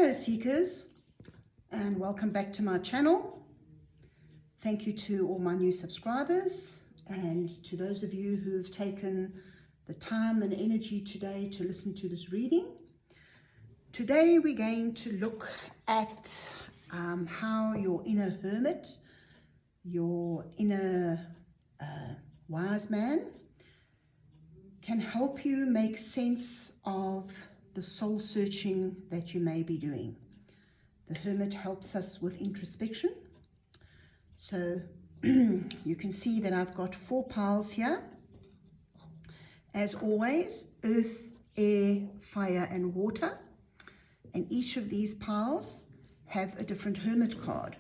Hello Seekers, and welcome back to my channel. Thank you to all my new subscribers and to those of you who've taken the time and energy today to listen to this reading. Today we're going to look at how your inner hermit, your inner wise man, can help you make sense of the soul searching that you may be doing. The Hermit helps us with introspection. So you can see that I've got 4 piles here. As always, earth, air, fire and water. And each of these piles have a different Hermit card.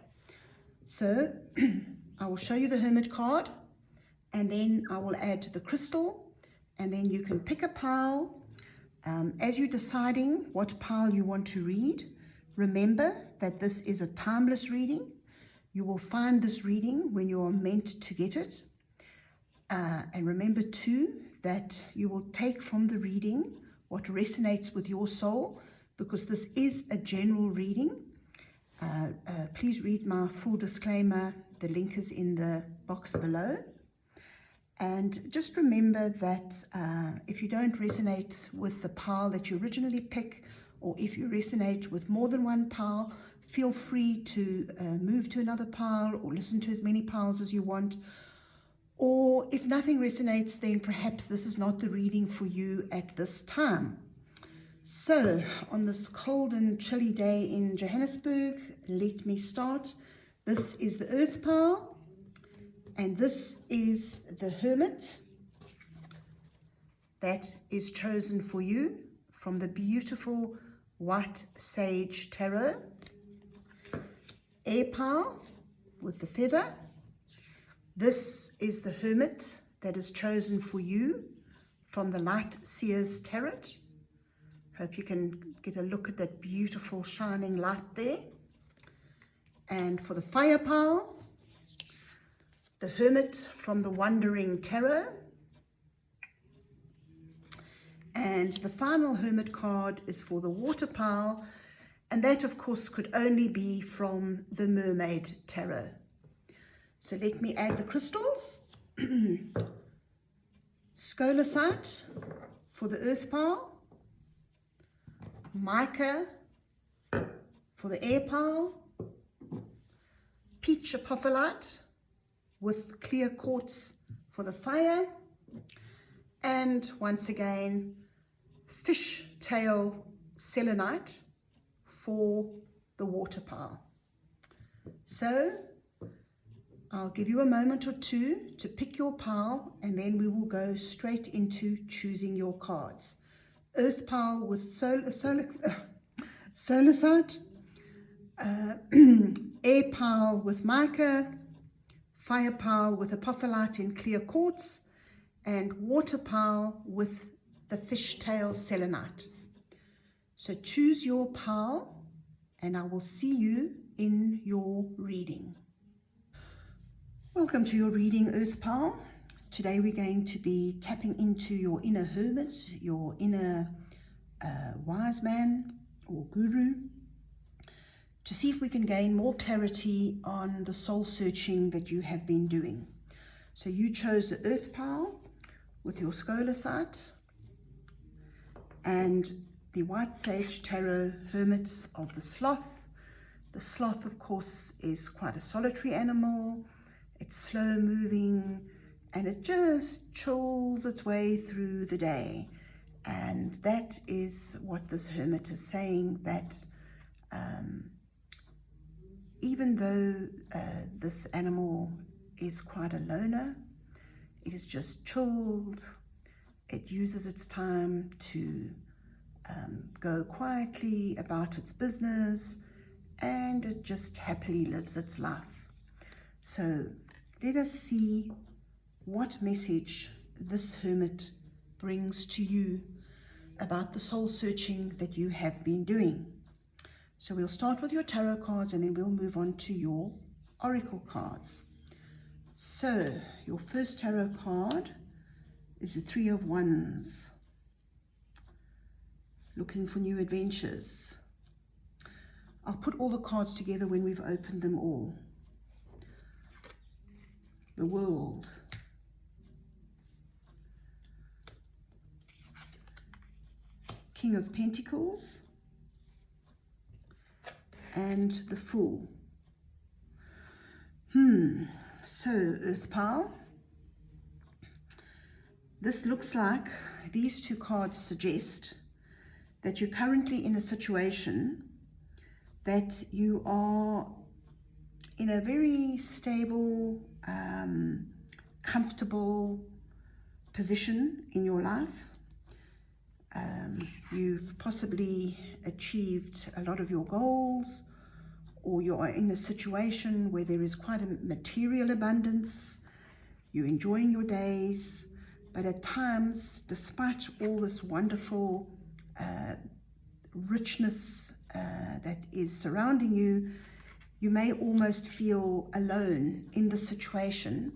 So I will show you the Hermit card, and then I will add to the crystal, and then you can pick a pile. As you're deciding what pile you want to read, remember that this is a timeless reading. You will find this reading when you are meant to get it. And remember too that you will take from the reading what resonates with your soul, because this is a general reading. Please read my full disclaimer. The link is in the box below. And just remember that if you don't resonate with the pile that you originally pick, or if you resonate with more than one pile, feel free to move to another pile or listen to as many piles as you want. Or if nothing resonates, then perhaps this is not the reading for you at this time. So on this cold and chilly day in Johannesburg, let me start. This is the earth pile. And this is the Hermit that is chosen for you from the beautiful White Sage Tarot. Air pile with the feather. This is the Hermit that is chosen for you from the Light Seers Tarot. Hope you can get a look at that beautiful shining light there. And for the fire pile, the Hermit from the Wandering Tarot. And the final Hermit card is for the water pile, and that of course could only be from the Mermaid Tarot. So let me add the crystals. Scolecite for the earth pile, mica for the air pile, peach apophyllite with clear quartz for the fire, and once again fishtail selenite for the water pile. So I'll give you a moment or two to pick your pile, and then we will go straight into choosing your cards. Earth pile with solecite, air pile with mica, fire pile with apophyllite in clear quartz, and water pile with the fishtail selenite. So choose your pile, and I will see you in your reading. Welcome to your reading, Earth pile. Today we're going to be tapping into your inner hermit, your inner wise man or guru, to see if we can gain more clarity on the soul searching that you have been doing. So you chose the earth pile with your Scolecite and the White Sage Tarot Hermit of the Sloth. The sloth, of course, is quite a solitary animal. It's slow moving and it just chills its way through the day. And that is what this hermit is saying, that even though this animal is quite a loner, it is just chilled. It uses its time to go quietly about its business, and it just happily lives its life. So let us see what message this hermit brings to you about the soul searching that you have been doing. So we'll start with your tarot cards, and then we'll move on to your oracle cards. So your first tarot card is the Three of Wands. Looking for new adventures. I'll put all the cards together when we've opened them all. The World. King of Pentacles. And the Fool. So, Earth Pile. This looks like these two cards suggest that you're currently in a situation that you are in a very stable, comfortable position in your life. You've possibly achieved a lot of your goals, or you are in a situation where there is quite a material abundance. You're enjoying your days, but at times, despite all this wonderful richness that is surrounding you, you may almost feel alone in the situation,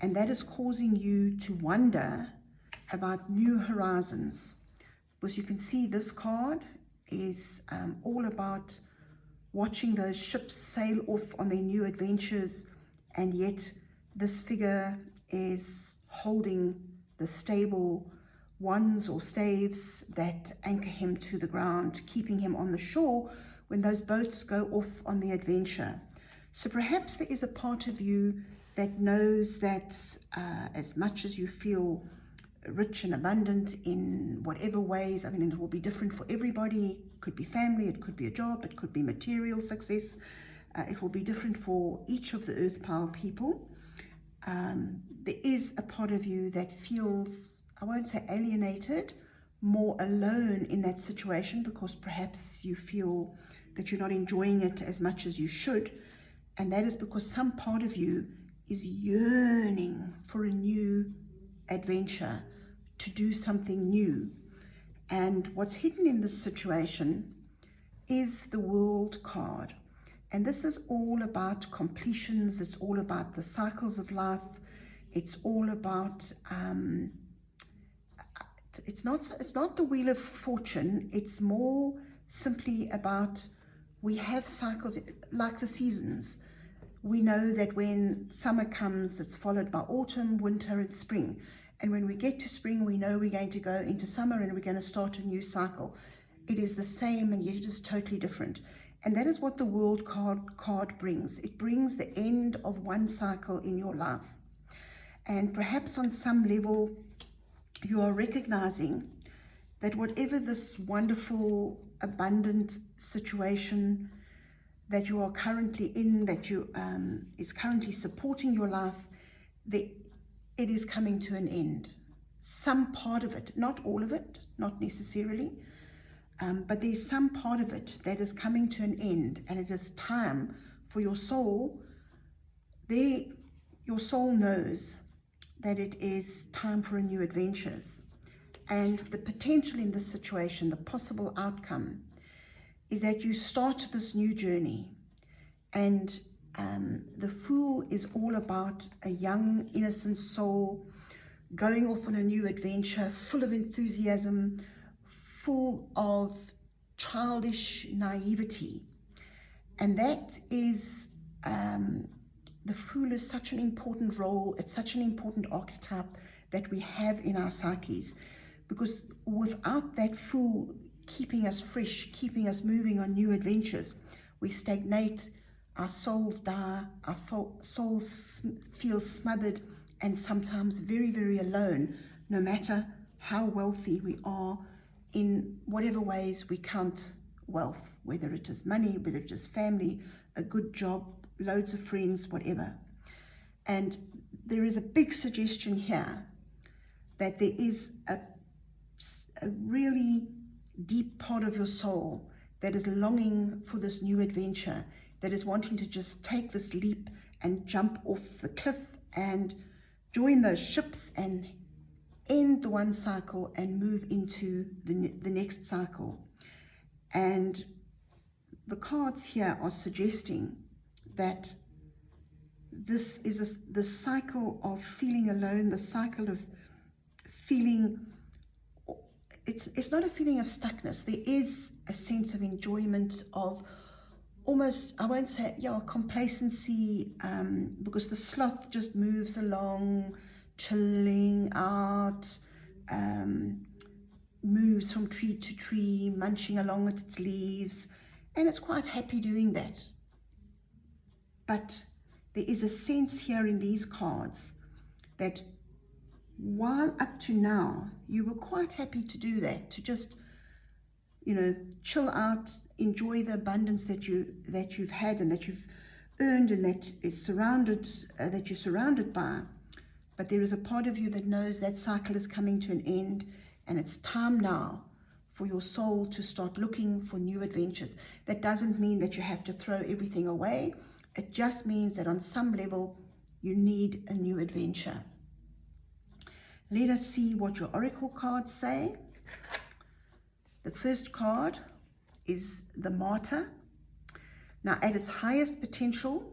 and that is causing you to wonder about new horizons. Because you can see this card is all about watching those ships sail off on their new adventures, and yet this figure is holding the stable wands or staves that anchor him to the ground, keeping him on the shore when those boats go off on the adventure. So perhaps there is a part of you that knows that as much as you feel rich and abundant in whatever ways, I mean, it will be different for everybody. It could be family, it could be a job, it could be material success. It will be different for each of the Earth Pile people. There is a part of you that feels, I won't say alienated, more alone in that situation, because perhaps you feel that you're not enjoying it as much as you should. And that is because some part of you is yearning for a new adventure, to do something new. And what's hidden in this situation is the World card. And this is all about completions. It's all about the cycles of life. It's all about, it's not the Wheel of Fortune. It's more simply about, we have cycles like the seasons. We know that when summer comes, it's followed by autumn, winter, and spring. And when we get to spring, we know we're going to go into summer and we're going to start a new cycle. It is the same, and yet it is totally different. And that is what the World card brings. It brings the end of one cycle in your life. And perhaps on some level, you are recognizing that whatever this wonderful, abundant situation that you are currently in, that you is currently supporting your life, it is coming to an end. Some part of it, not all of it, not necessarily, but there's some part of it that is coming to an end, and it is time for your soul. Your soul knows that it is time for a new adventures. And the potential in this situation, the possible outcome, is that you start this new journey. And the Fool is all about a young, innocent soul going off on a new adventure, full of enthusiasm, full of childish naivety. And that is, the Fool is such an important role. It's such an important archetype that we have in our psyches, because without that Fool keeping us fresh, keeping us moving on new adventures, we stagnate, our souls die, our souls feel smothered, and sometimes very, very alone, no matter how wealthy we are in whatever ways we count wealth, whether it is money, whether it is family, a good job, loads of friends, whatever. And there is a big suggestion here that there is a really deep part of your soul that is longing for this new adventure, that is wanting to just take this leap and jump off the cliff and join those ships and end the one cycle and move into the next cycle. And the cards here are suggesting that this is the cycle of feeling alone, the cycle of feeling, it's not a feeling of stuckness. There is a sense of enjoyment, of almost, I won't say, yeah, complacency, because the sloth just moves along, chilling out, moves from tree to tree, munching along at its leaves, and it's quite happy doing that. But there is a sense here in these cards that while up to now you were quite happy to do that, to just, you know, chill out, enjoy the abundance that you've had and that you've earned and that is surrounded, that you're surrounded by. But there is a part of you that knows that cycle is coming to an end, and it's time now for your soul to start looking for new adventures. That doesn't mean that you have to throw everything away. It just means that on some level you need a new adventure. Let us see what your oracle cards say. The first card is the Martyr. Now, at its highest potential,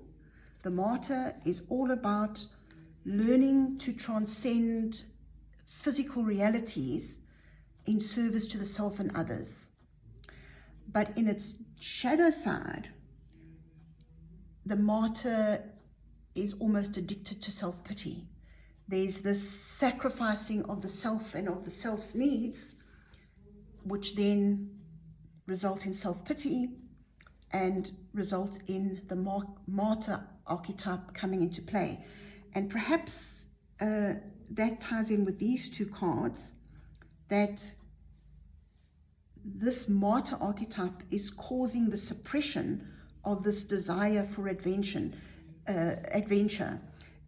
the Martyr is all about learning to transcend physical realities in service to the self and others. But in its shadow side, the Martyr is almost addicted to self-pity. There's this sacrificing of the self and of the self's needs, which then result in self-pity and result in the martyr archetype coming into play. And perhaps that ties in with these two cards, that this martyr archetype is causing the suppression of this desire for adventure.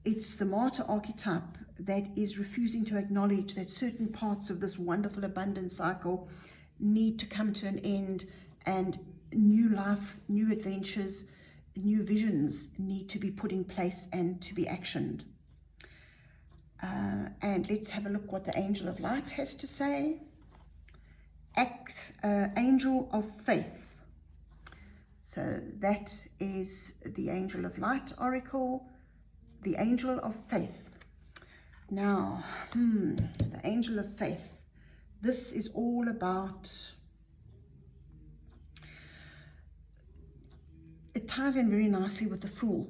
It's the martyr archetype that is refusing to acknowledge that certain parts of this wonderful abundance cycle need to come to an end, and new life, new adventures, new visions need to be put in place and to be actioned. And let's have a look what the Angel of Light has to say. Angel of Faith. So that is the Angel of Light oracle, the Angel of Faith. Now, the Angel of Faith. This is all about, it ties in very nicely with the Fool,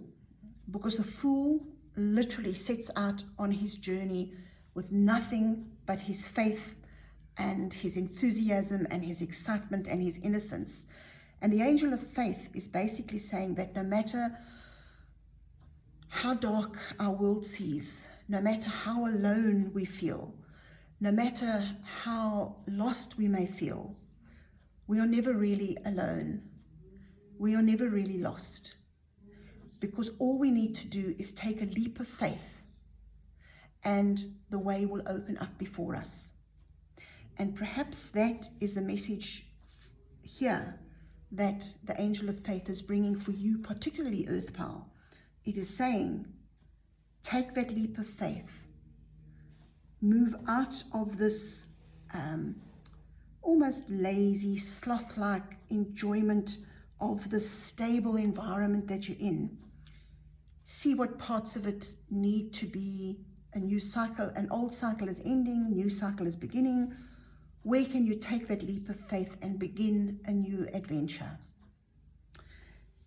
because the Fool literally sets out on his journey with nothing but his faith and his enthusiasm and his excitement and his innocence. And the Angel of Faith is basically saying that no matter how dark our world sees, no matter how alone we feel, no matter how lost we may feel, we are never really alone. We are never really lost. Because all we need to do is take a leap of faith, and the way will open up before us. And perhaps that is the message here that the Angel of Faith is bringing for you, particularly Earth Pal. It is saying, take that leap of faith, move out of this almost lazy, sloth-like enjoyment of the stable environment that you're in. See what parts of it need to be a new cycle. An old cycle is ending, a new cycle is beginning. Where can you take that leap of faith and begin a new adventure?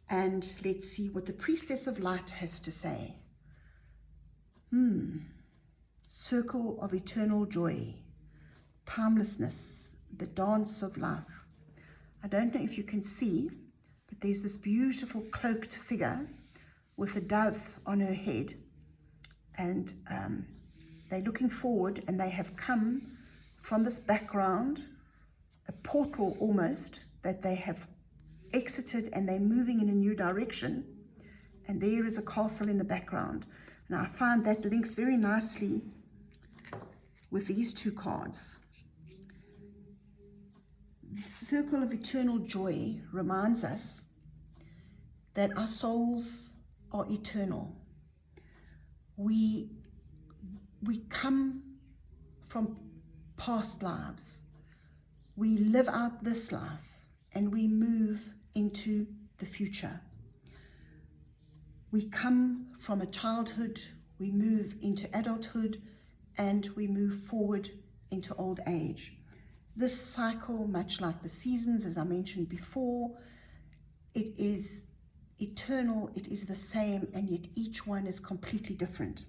And let's see what the Priestess of Light has to say. Circle of eternal joy, timelessness, the dance of life. I don't know if you can see, but there's this beautiful cloaked figure with a dove on her head, and they're looking forward, and they have come from this background, a portal almost, that they have exited, and they're moving in a new direction, and there is a castle in the background. Now I find that links very nicely with these two cards. The Circle of Eternal Joy reminds us that our souls are eternal. We come from past lives. We live out this life, and we move into the future. We come from a childhood, we move into adulthood, and we move forward into old age. This cycle, much like the seasons, as I mentioned before, it is eternal, it is the same, and yet each one is completely different.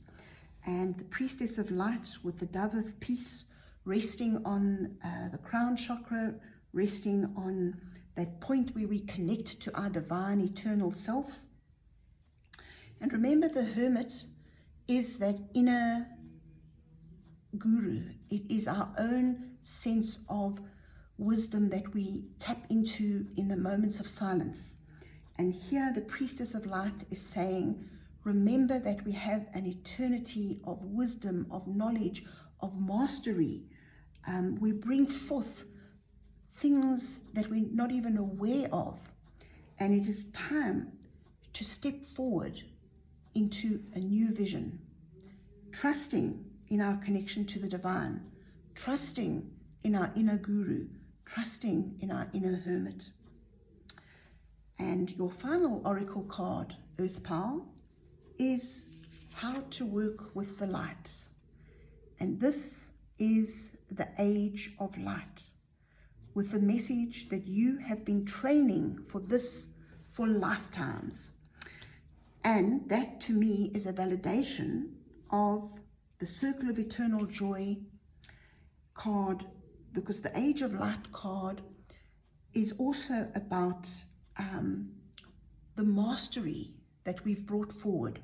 And the Priestess of Light with the Dove of Peace resting on the crown chakra, resting on that point where we connect to our divine eternal self. And remember, the Hermit is that inner guru. It is our own sense of wisdom that we tap into in the moments of silence. And here the Priestess of Light is saying, remember that we have an eternity of wisdom, of knowledge, of mastery. We bring forth things that we're not even aware of. And it is time to step forward into a new vision, trusting in our connection to the divine, trusting in our inner guru, trusting in our inner hermit. And your final oracle card, Earth Power, is how to work with the light. And this is the age of light, with the message that you have been training for this for lifetimes. And that to me is a validation of the Circle of Eternal Joy card, because the Age of Light card is also about the mastery that we've brought forward.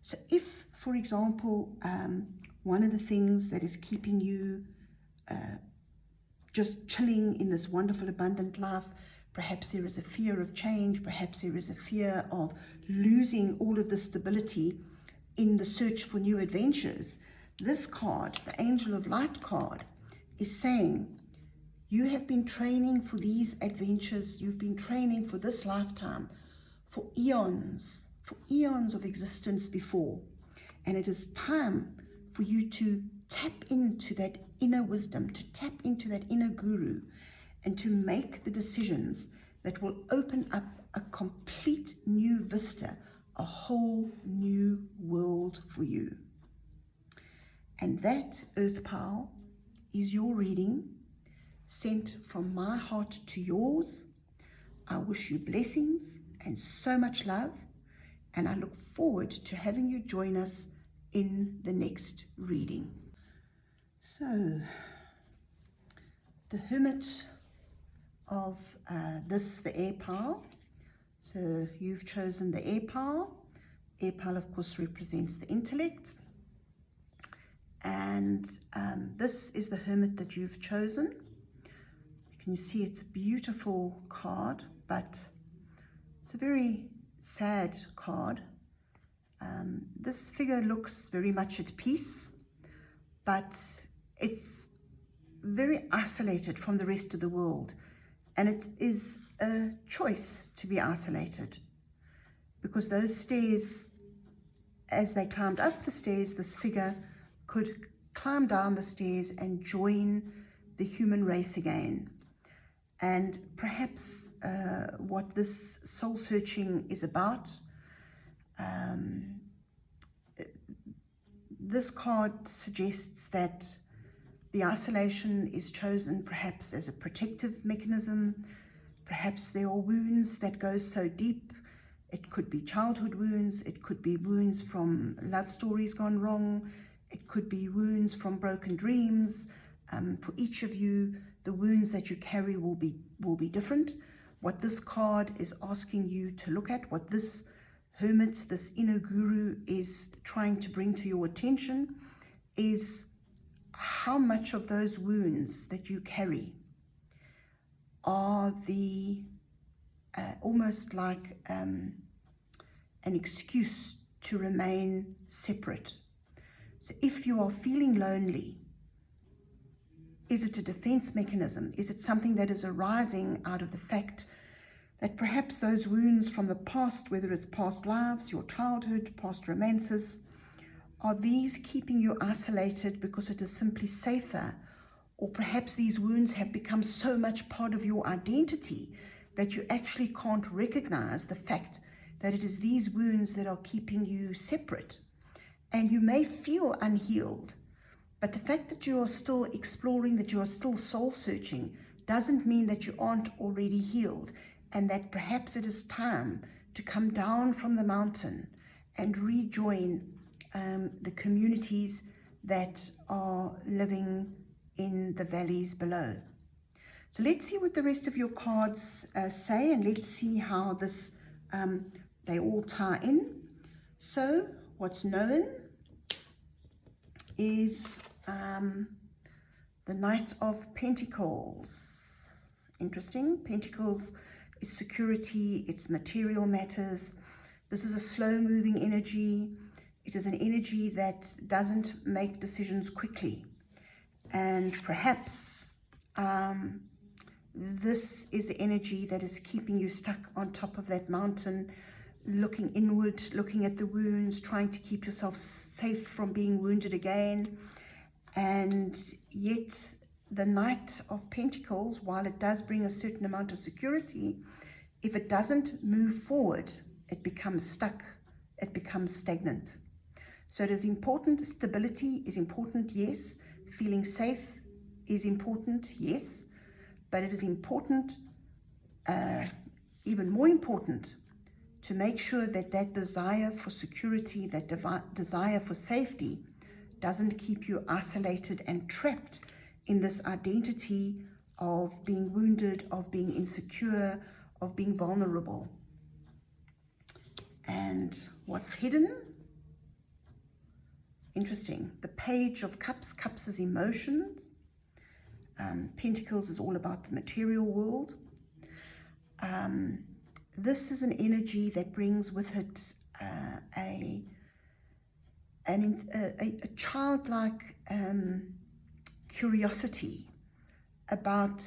So if, for example, one of the things that is keeping you just chilling in this wonderful, abundant life, perhaps there is a fear of change, perhaps there is a fear of losing all of the stability in the search for new adventures, this card, the Angel of Light card, is saying, you have been training for these adventures, you've been training for this lifetime, for eons of existence before. And it is time for you to tap into that inner wisdom, to tap into that inner guru, and to make the decisions that will open up a complete new vista, a whole new world for you. And that, Earth Power, is your reading, sent from my heart to yours. I wish you blessings and so much love, and I look forward to having you join us in the next reading. So, the Hermit of the air pile. So you've chosen the air pile. Air pile, of course, represents the intellect. And this is the Hermit that you've chosen. Can you see it's a beautiful card, but it's a very sad card. This figure looks very much at peace, but it's very isolated from the rest of the world. And it is a choice to be isolated, because those stairs, as they climbed up the stairs, this figure could climb down the stairs and join the human race again. And perhaps what this soul searching is about, this card suggests that the isolation is chosen perhaps as a protective mechanism. Perhaps there are wounds that go so deep. It could be childhood wounds. It could be wounds from love stories gone wrong. It could be wounds from broken dreams. For each of you, the wounds that you carry will be different. What this card is asking you to look at, what this hermit, this inner guru, is trying to bring to your attention, is how much of those wounds that you carry are the almost like an excuse to remain separate. So if you are feeling lonely, is it a defense mechanism? Is it something that is arising out of the fact that perhaps those wounds from the past, whether it's past lives, your childhood, past romances, are these keeping you isolated because it is simply safer? Or perhaps these wounds have become so much part of your identity that you actually can't recognize the fact that it is these wounds that are keeping you separate. And you may feel unhealed, but the fact that you are still exploring, that you are still soul searching, doesn't mean that you aren't already healed. and that perhaps it is time to come down from the mountain and rejoin the communities that are living in the valleys below. So let's see what the rest of your cards say, and let's see how this they all tie in. So what's known is the Knight of Pentacles. Interesting. Pentacles is security, it's material matters. This is a slow-moving energy. It is an energy that doesn't make decisions quickly. And perhaps this is the energy that is keeping you stuck on top of that mountain, looking inward, looking at the wounds, trying to keep yourself safe from being wounded again. And yet the Knight of Pentacles, while it does bring a certain amount of security, if it doesn't move forward, it becomes stuck, it becomes stagnant. So it is important. Stability is important, yes. Feeling safe is important, yes. But it is important, even more important, to make sure that that desire for security, that desire for safety, doesn't keep you isolated and trapped in this identity of being wounded, of being insecure, of being vulnerable. And what's hidden? Interesting. The Page of Cups. Cups is emotions. Pentacles is all about the material world. This is an energy that brings with it a childlike curiosity about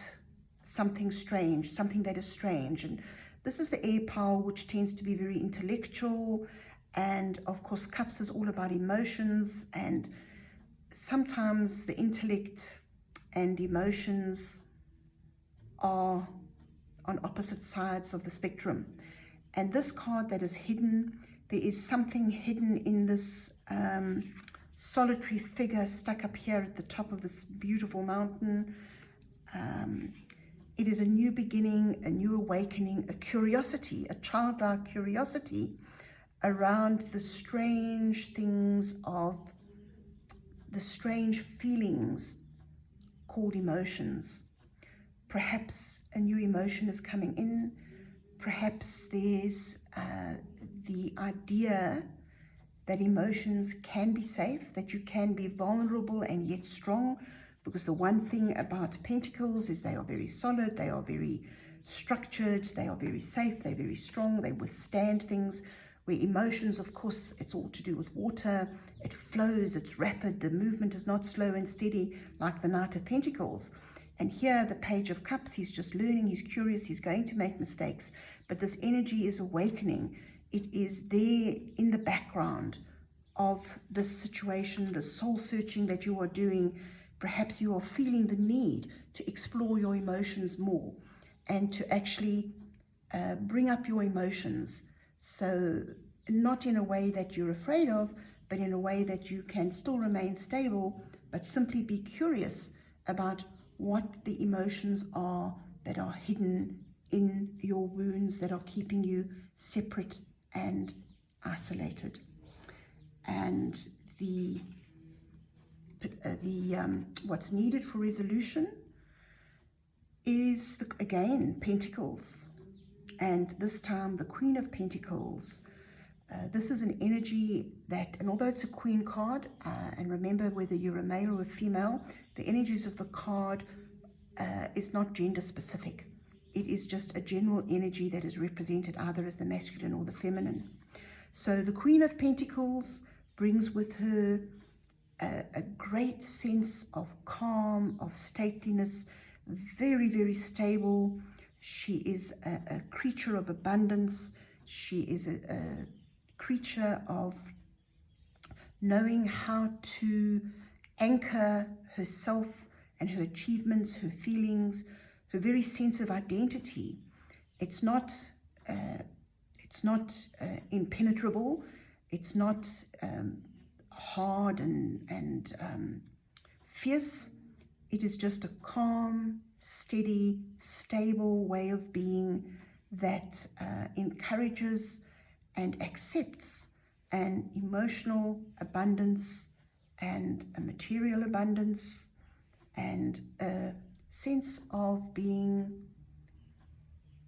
something strange, something that is strange. And this is the air power, which tends to be very intellectual. And of course, Cups is all about emotions. And sometimes the intellect and emotions are on opposite sides of the spectrum. And this card that is hidden, there is something hidden in this solitary figure stuck up here at the top of this beautiful mountain. It is a new beginning, a new awakening, a curiosity, a childlike curiosity around the strange things of the strange feelings called emotions. Perhaps a new emotion is coming in. Perhaps there's the idea that emotions can be safe, that you can be vulnerable and yet strong, because the one thing about Pentacles is they are very solid, they are very structured, they are very safe, they're very strong, they withstand things. Where emotions, of course, it's all to do with water, it flows, it's rapid, the movement is not slow and steady like the Knight of Pentacles. And here, the Page of Cups, he's just learning, he's curious, he's going to make mistakes, but this energy is awakening. It is there in the background of this situation, the soul searching that you are doing. Perhaps you are feeling the need to explore your emotions more and to actually bring up your emotions. So not in a way that you're afraid of, but in a way that you can still remain stable, but simply be curious about what the emotions are that are hidden in your wounds, that are keeping you separate and isolated. And the what's needed for resolution is, again, Pentacles. And this time, the Queen of Pentacles. This is an energy that, and although it's a Queen card, and remember whether you're a male or a female, the energies of the card is not gender specific. It is just a general energy that is represented either as the masculine or the feminine. So the Queen of Pentacles brings with her a great sense of calm, of stateliness, very, very stable. She is a creature of abundance. She is a creature of knowing how to anchor herself and her achievements, her feelings, her very sense of identity. It's not impenetrable. It's not hard and fierce. It is just a calm, steady, stable way of being that encourages and accepts an emotional abundance and a material abundance and a sense of being,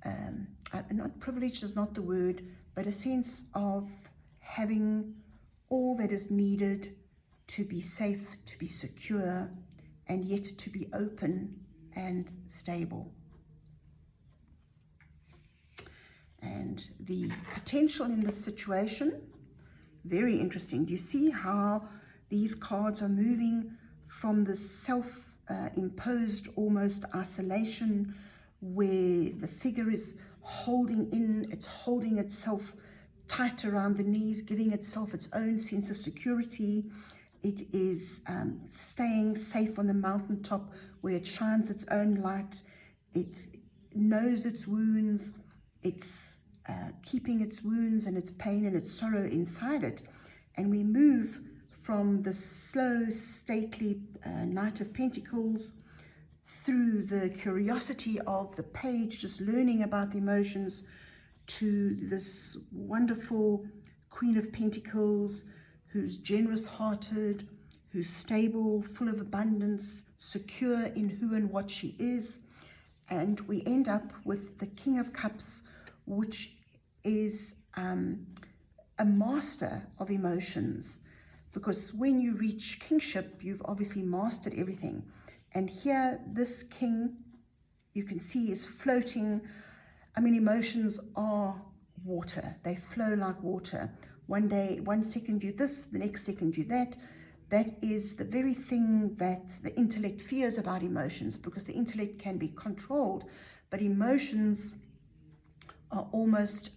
not privileged is not the word, but a sense of having all that is needed to be safe, to be secure, and yet to be open and stable. And the potential in this situation, very interesting. Do you see how these cards are moving from the self-imposed almost isolation where the figure is it's holding itself tight around the knees, giving itself its own sense of security. It is staying safe on the mountaintop where it shines its own light. It knows its wounds. It's keeping its wounds and its pain and its sorrow inside it. And we move from the slow, stately Knight of Pentacles through the curiosity of the page, just learning about the emotions, to this wonderful Queen of Pentacles, who's generous-hearted, who's stable, full of abundance, secure in who and what she is. And we end up with the King of Cups, which is a master of emotions. Because when you reach kingship, you've obviously mastered everything. And here, this king, you can see, is floating. I mean, emotions are water. They flow like water. One second you this, the next second you that. That is the very thing that the intellect fears about emotions, because the intellect can be controlled, but emotions are almost,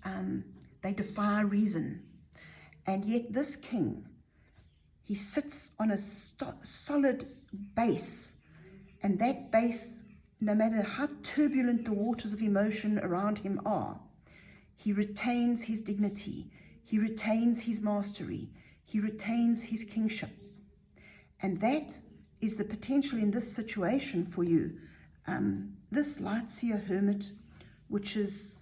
they defy reason. And yet this king, he sits on a solid base, and that base, no matter how turbulent the waters of emotion around him are, he retains his dignity, he retains his mastery, he retains his kingship. And that is the potential in this situation for you. This light seer hermit, which is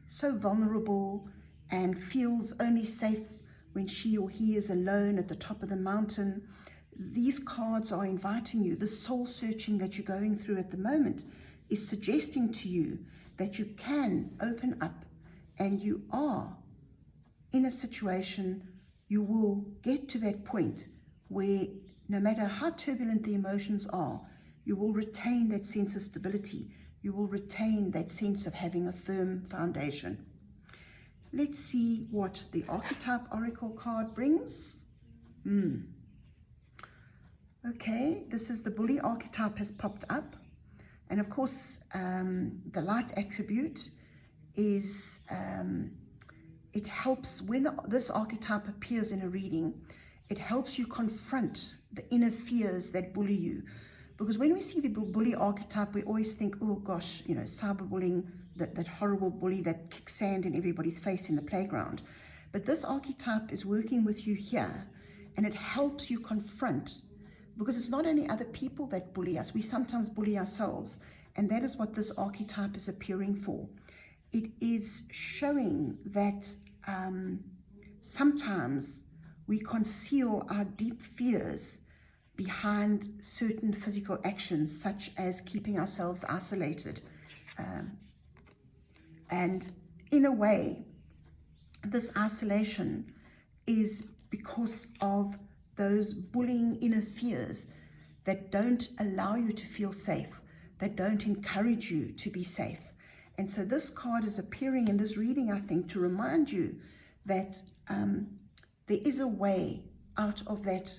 so vulnerable and feels only safe when she or he is alone at the top of the mountain. These cards are inviting you. The soul searching that you're going through at the moment is suggesting to you that you can open up, and you are in a situation, you will get to that point where no matter how turbulent the emotions are, you will retain that sense of stability. You will retain that sense of having a firm foundation. Let's see what the Archetype Oracle card brings. Okay, this is the Bully archetype has popped up. And of course, the light attribute is, it helps when this archetype appears in a reading, it helps you confront the inner fears that bully you. Because when we see the bully archetype, we always think, oh gosh, you know, cyberbullying, that horrible bully that kicks sand in everybody's face in the playground. But this archetype is working with you here, and it helps you confront, because it's not only other people that bully us, we sometimes bully ourselves. And that is what this archetype is appearing for. It is showing that sometimes we conceal our deep fears behind certain physical actions, such as keeping ourselves isolated. And in a way, this isolation is because of those bullying inner fears that don't allow you to feel safe, that don't encourage you to be safe. And so this card is appearing in this reading, I think, to remind you that there is a way out of that,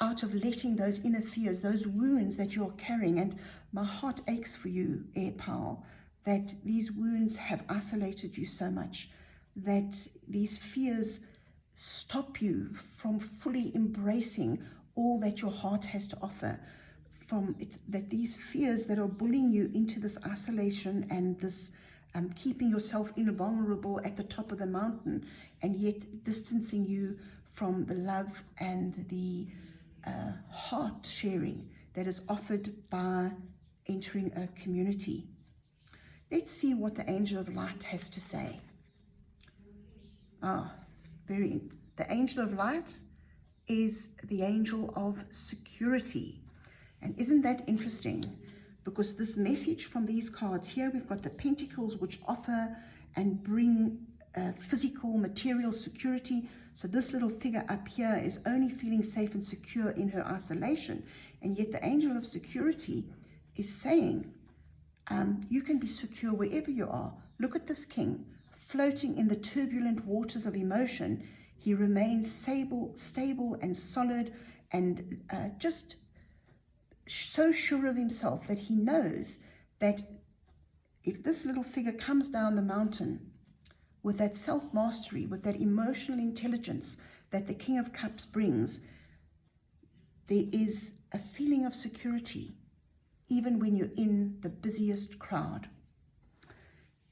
out of letting those inner fears, those wounds that you're carrying. And my heart aches for you, Air Pal, that these wounds have isolated you so much, that these fears stop you from fully embracing all that your heart has to offer, that these fears that are bullying you into this isolation and this keeping yourself invulnerable at the top of the mountain, and yet distancing you from the love and the heart sharing that is offered by entering a community. Let's see what the angel of light has to say. The angel of light is the angel of security. And isn't that interesting? Because this message from these cards here, we've got the pentacles, which offer and bring physical, material security. So this little figure up here is only feeling safe and secure in her isolation. And yet the angel of security is saying, you can be secure wherever you are. Look at this king floating in the turbulent waters of emotion. He remains stable and solid, and just so sure of himself that he knows that if this little figure comes down the mountain with that self-mastery, with that emotional intelligence that the King of Cups brings, there is a feeling of security, even when you're in the busiest crowd.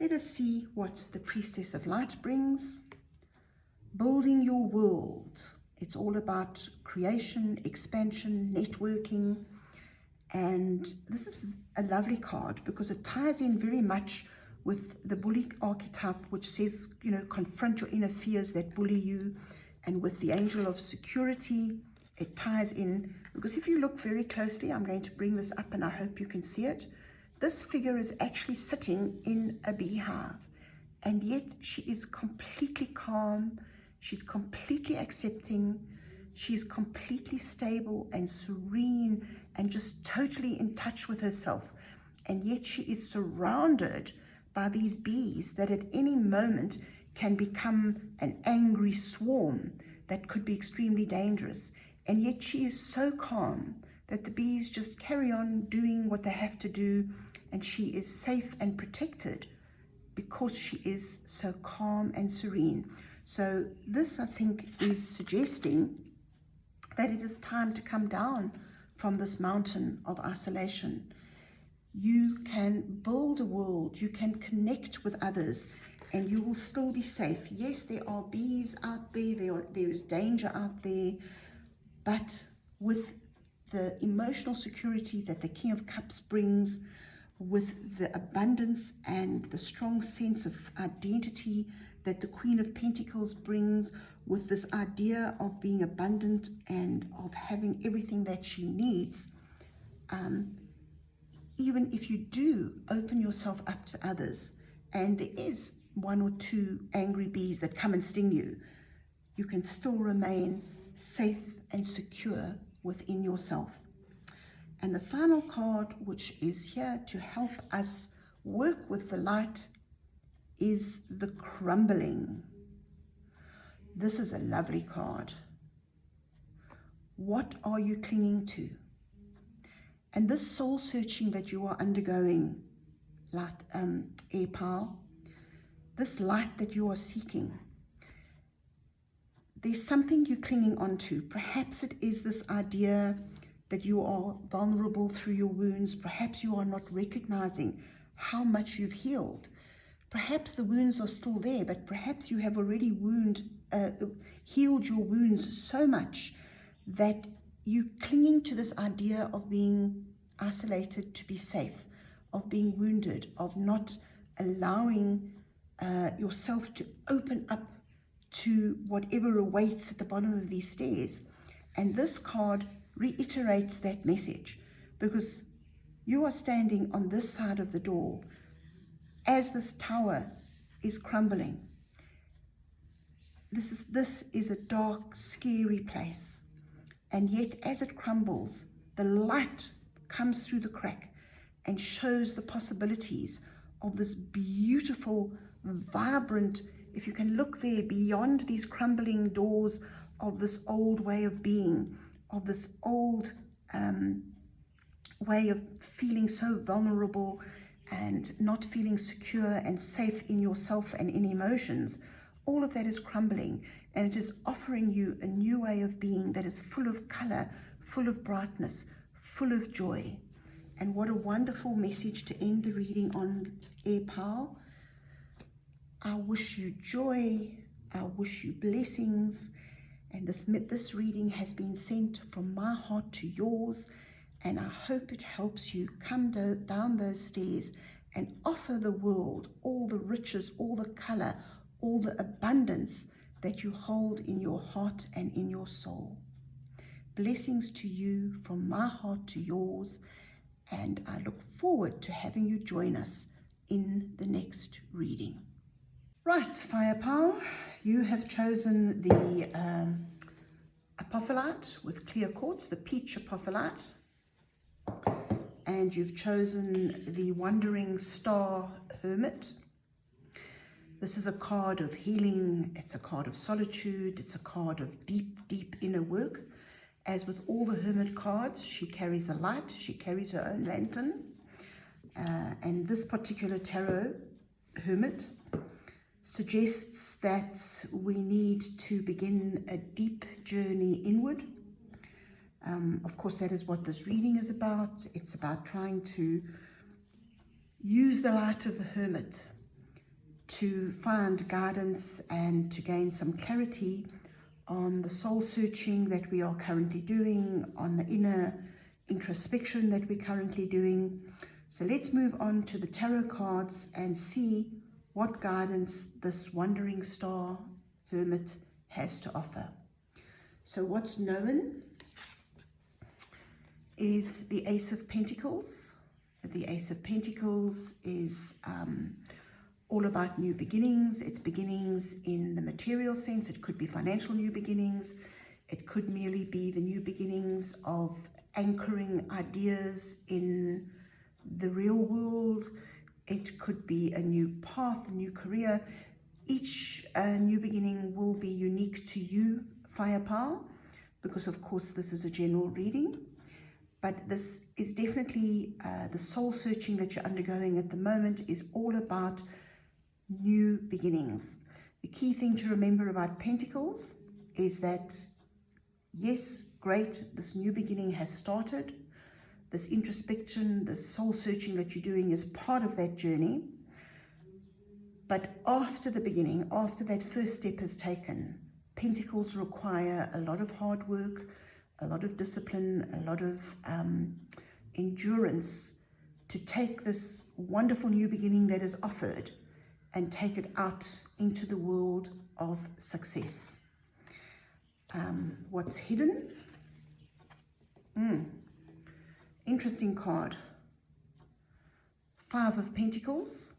Let us see what the Priestess of Light brings. Building your world. It's all about creation, expansion, networking. And this is a lovely card because it ties in very much with the bully archetype, which says, confront your inner fears that bully you. And with the angel of security, it ties in, because if you look very closely, I'm going to bring this up and I hope you can see it. This figure is actually sitting in a beehive, and yet she is completely calm. She's completely accepting. She's completely stable and serene and just totally in touch with herself. And yet she is surrounded by these bees that at any moment can become an angry swarm that could be extremely dangerous. And yet she is so calm that the bees just carry on doing what they have to do, and she is safe and protected because she is so calm and serene. So this, I think, is suggesting that it is time to come down from this mountain of isolation. You can build a world, you can connect with others, and you will still be safe. Yes, there are bees out there, there is danger out there, but with the emotional security that the King of Cups brings, with the abundance and the strong sense of identity that the Queen of Pentacles brings, with this idea of being abundant and of having everything that she needs, even if you do open yourself up to others, and there is one or two angry bees that come and sting you, you can still remain safe and secure within yourself. And the final card, which is here to help us work with the light, is the Crumbling. This is a lovely card. What are you clinging to? And this soul searching that you are undergoing, light, air power, this light that you are seeking, there's something you're clinging on to. Perhaps it is this idea that you are vulnerable through your wounds. Perhaps you are not recognizing how much you've healed. Perhaps the wounds are still there, but perhaps you have already healed your wounds so much that you're clinging to this idea of being isolated to be safe, of being wounded, of not allowing yourself to open up to whatever awaits at the bottom of these stairs. And this card reiterates that message, because you are standing on this side of the door as this tower is crumbling. This is a dark, scary place, and yet as it crumbles, the light comes through the crack and shows the possibilities of this beautiful, vibrant, if you can look there beyond these crumbling doors of this old way of being, of this old way of feeling so vulnerable and not feeling secure and safe in yourself and in emotions. All of that is crumbling, and it is offering you a new way of being that is full of color, full of brightness, full of joy. And what a wonderful message to end the reading on, Air Power. I wish you joy, I wish you blessings, and this reading has been sent from my heart to yours, and I hope it helps you come down those stairs and offer the world all the riches, all the color, all the abundance that you hold in your heart and in your soul. Blessings to you from my heart to yours, and I look forward to having you join us in the next reading. Right, Fire Pal, you have chosen the Apophyllite with clear quartz, the peach Apophyllite, and you've chosen the Wandering Star Hermit. This is a card of healing, it's a card of solitude, it's a card of deep, deep inner work. As with all the Hermit cards, she carries a light, she carries her own lantern. And this particular tarot, Hermit, suggests that we need to begin a deep journey inward. Of course, that is what this reading is about. It's about trying to use the light of the Hermit to find guidance and to gain some clarity on the soul searching that we are currently doing, on the inner introspection that we're currently doing. So let's move on to the tarot cards and see what guidance this Wandering Star Hermit has to offer. So what's known is the Ace of Pentacles. The Ace of Pentacles is all about new beginnings. It's beginnings in the material sense. It could be financial new beginnings. It could merely be the new beginnings of anchoring ideas in the real world. It could be a new path, a new career. Each new beginning will be unique to you, Fire Power, because of course this is a general reading. But this is definitely the soul searching that you're undergoing at the moment is all about new beginnings. The key thing to remember about Pentacles is that, yes, great, this new beginning has started. This introspection, this soul searching that you're doing is part of that journey. But after the beginning, after that first step is taken, Pentacles require a lot of hard work, a lot of discipline, a lot of endurance to take this wonderful new beginning that is offered and take it out into the world of success. What's hidden? Interesting card. 5 of Pentacles.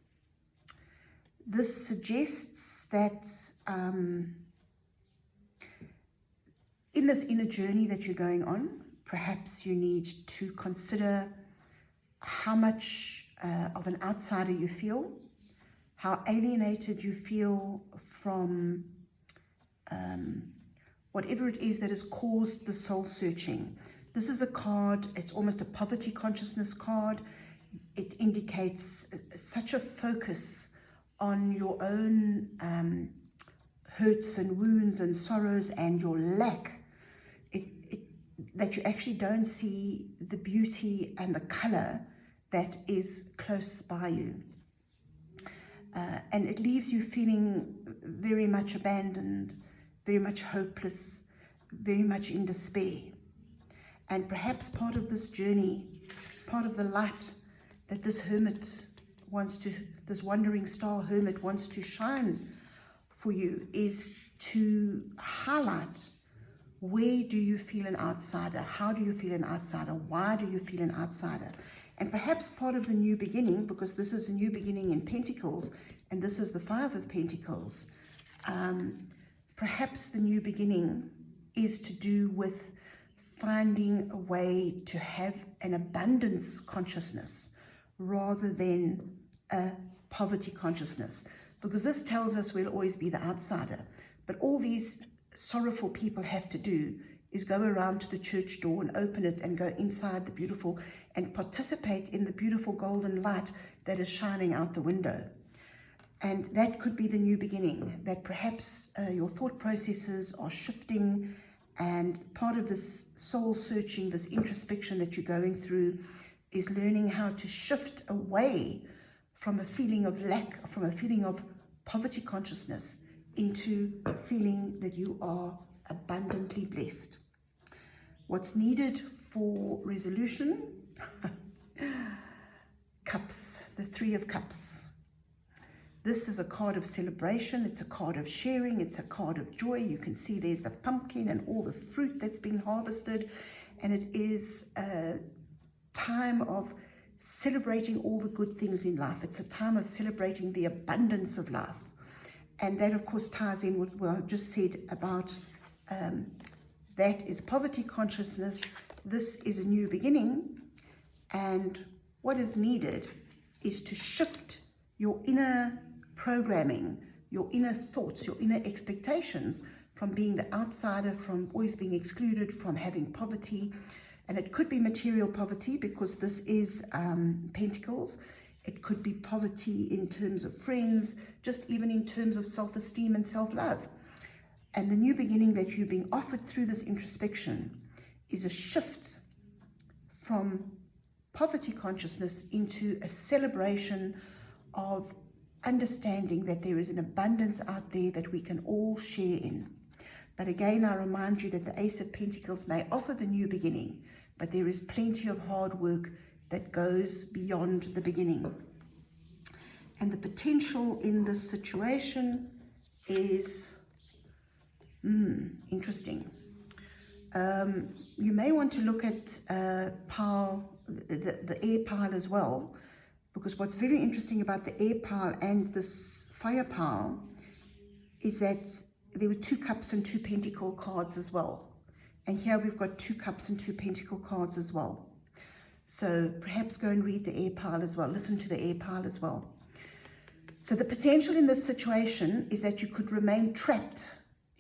This suggests that in this inner journey that you're going on, perhaps you need to consider how much of an outsider you feel, how alienated you feel from whatever it is that has caused the soul searching. This is a card, it's almost a poverty consciousness card. It indicates such a focus on your own hurts and wounds and sorrows and your lack, that you actually don't see the beauty and the color that is close by you. And it leaves you feeling very much abandoned, very much hopeless, very much in despair. And perhaps part of this journey, part of the light that this hermit wants to, this Wandering Star Hermit wants to shine for you, is to highlight, where do you feel an outsider? How do you feel an outsider? Why do you feel an outsider? And perhaps part of the new beginning, because this is a new beginning in Pentacles, and this is the 5 of Pentacles, perhaps the new beginning is to do with finding a way to have an abundance consciousness rather than a poverty consciousness. Because this tells us we'll always be the outsider. But all these sorrowful people have to do is go around to the church door and open it and go inside the beautiful and participate in the beautiful golden light that is shining out the window. And that could be the new beginning, that perhaps your thought processes are shifting, and part of this soul searching, this introspection that you're going through, is learning how to shift away from a feeling of lack, from a feeling of poverty consciousness, into feeling that you are abundantly blessed. What's needed for resolution? Cups, the Three of Cups. This is a card of celebration, it's a card of sharing, it's a card of joy. You can see there's the pumpkin and all the fruit that's been harvested, and it is a time of celebrating all the good things in life. It's a time of celebrating the abundance of life. And that, of course, ties in with what I just said about that is poverty consciousness. This is a new beginning, and what is needed is to shift your inner programming, your inner thoughts, your inner expectations from being the outsider, from always being excluded, from having poverty. And it could be material poverty because this is Pentacles. It could be poverty in terms of friends, just even in terms of self-esteem and self-love. And the new beginning that you're being offered through this introspection is a shift from poverty consciousness into a celebration of understanding that there is an abundance out there that we can all share in. But again, I remind you that the Ace of Pentacles may offer the new beginning, but there is plenty of hard work that goes beyond the beginning. And the potential in this situation is interesting. You may want to look at pile, the air pile as well, because what's very interesting about the air pile and this fire pile is that there were 2 cups and 2 pentacle cards as well. And here we've got 2 cups and 2 pentacle cards as well. So perhaps go and read the air pile as well. Listen to the air pile as well. So the potential in this situation is that you could remain trapped.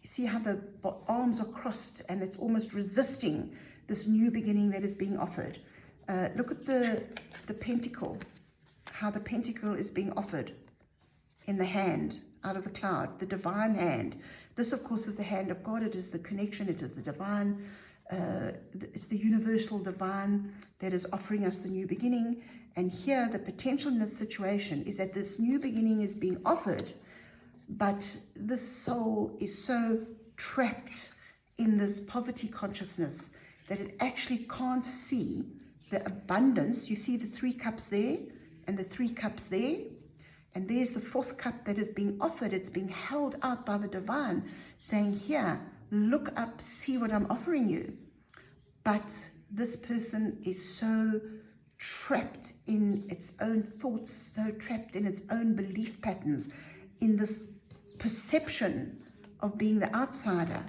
You see how the arms are crossed and it's almost resisting this new beginning that is being offered. Look at the pentacle, how the pentacle is being offered in the hand out of the cloud, the divine hand. This, of course, is the hand of God. It is the connection. It is the divine. It's the universal divine that is offering us the new beginning. And here, the potential in this situation is that this new beginning is being offered, but this soul is so trapped in this poverty consciousness that it actually can't see the abundance. You see the 3 cups there and the 3 cups there. And there's the 4th cup that is being offered. It's being held out by the divine, saying, here, look up, see what I'm offering you. But this person is so trapped in its own thoughts, so trapped in its own belief patterns, in this perception of being the outsider,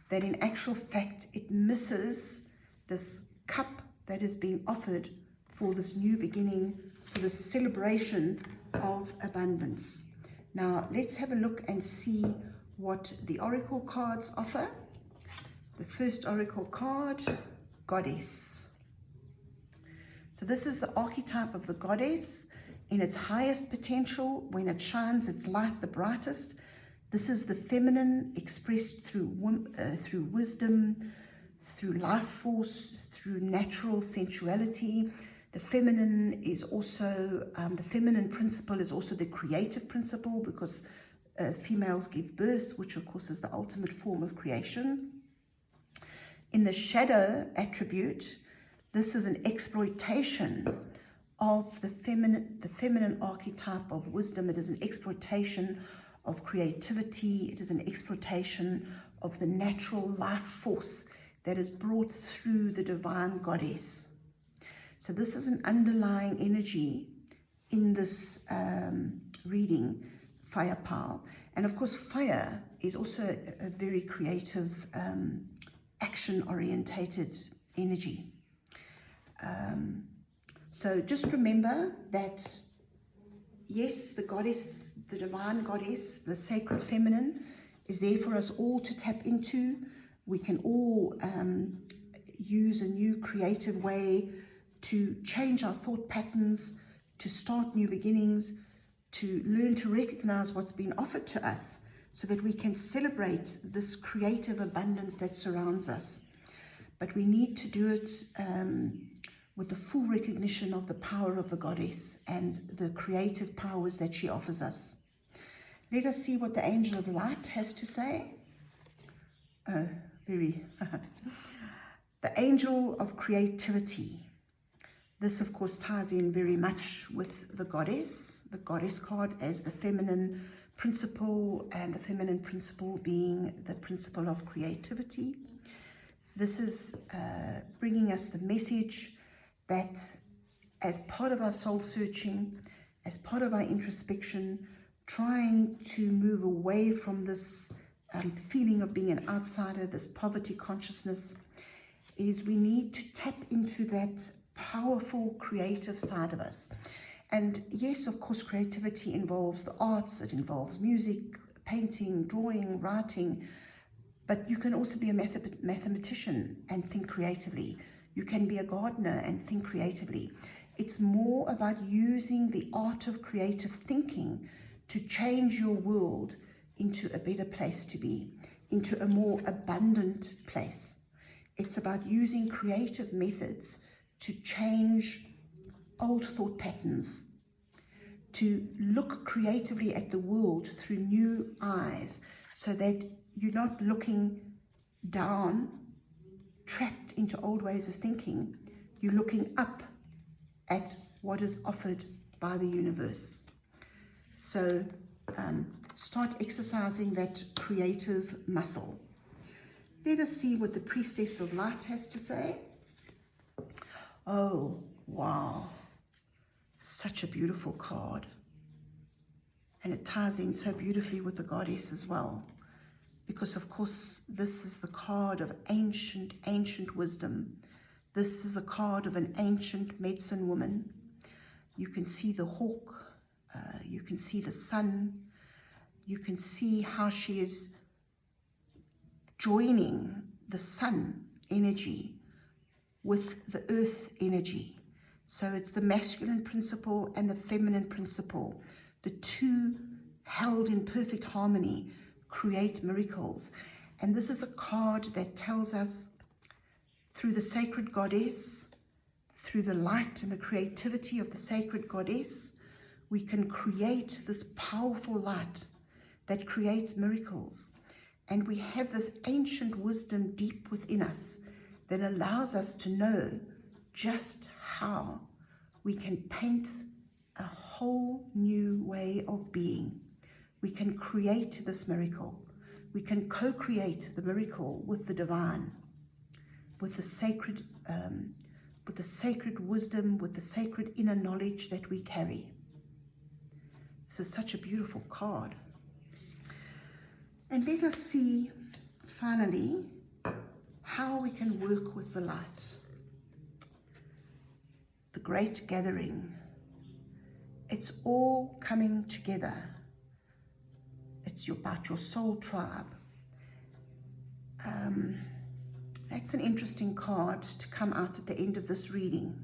that in actual fact it misses this cup that is being offered for this new beginning, for this celebration of abundance. Now let's have a look and see what the oracle cards offer. The first oracle card, Goddess. So this is the archetype of the goddess in its highest potential, when it shines its light the brightest. This is the feminine expressed through wisdom, through life force, through natural sensuality. The feminine is also, the feminine principle is also the creative principle, because females give birth, which of course is the ultimate form of creation. In the shadow attribute, this is an exploitation of the feminine archetype of wisdom. It is an exploitation of creativity. It is an exploitation of the natural life force that is brought through the divine goddess. So this is an underlying energy in this reading, fire pile. And of course, fire is also a very creative, action-orientated energy. So just remember that, yes, the goddess, the divine goddess, the sacred feminine is there for us all to tap into. We can all use a new creative way to change our thought patterns, to start new beginnings, to learn to recognize what's been offered to us so that we can celebrate this creative abundance that surrounds us. But we need to do it with the full recognition of the power of the goddess and the creative powers that she offers us. Let us see what the Angel of Light has to say. Oh, very. The Angel of Creativity. This, of course, ties in very much with the goddess card as the feminine principle, and the feminine principle being the principle of creativity. This is bringing us the message that as part of our soul searching, as part of our introspection, trying to move away from this feeling of being an outsider, this poverty consciousness, is we need to tap into that powerful creative side of us. And yes, of course, creativity involves the arts, it involves music, painting, drawing, writing, but you can also be a mathematician and think creatively. You can be a gardener and think creatively. It's more about using the art of creative thinking to change your world into a better place to be, into a more abundant place. It's about using creative methods to change old thought patterns, to look creatively at the world through new eyes, so that you're not looking down, trapped into old ways of thinking. You're looking up at what is offered by the universe. So start exercising that creative muscle. Let us see what the Priestess of Light has to say. Oh, wow. Such a beautiful card. And it ties in so beautifully with the goddess as well. Because, of course, this is the card of ancient wisdom. This is a card of an ancient medicine woman. You can see the hawk. You can see the sun. You can see how she is joining the sun energy with the earth energy. So it's the masculine principle and the feminine principle. The two held in perfect harmony create miracles. And this is a card that tells us through the sacred goddess, through the light and the creativity of the sacred goddess, we can create this powerful light that creates miracles. And we have this ancient wisdom deep within us that allows us to know just how we can paint a whole new way of being. We can create this miracle. We can co-create the miracle with the divine, with the sacred wisdom, with the sacred inner knowledge that we carry. This is such a beautiful card. And let us see, finally, how we can work with the light. The great gathering. It's all coming together. It's about your soul tribe. That's an interesting card to come out at the end of this reading.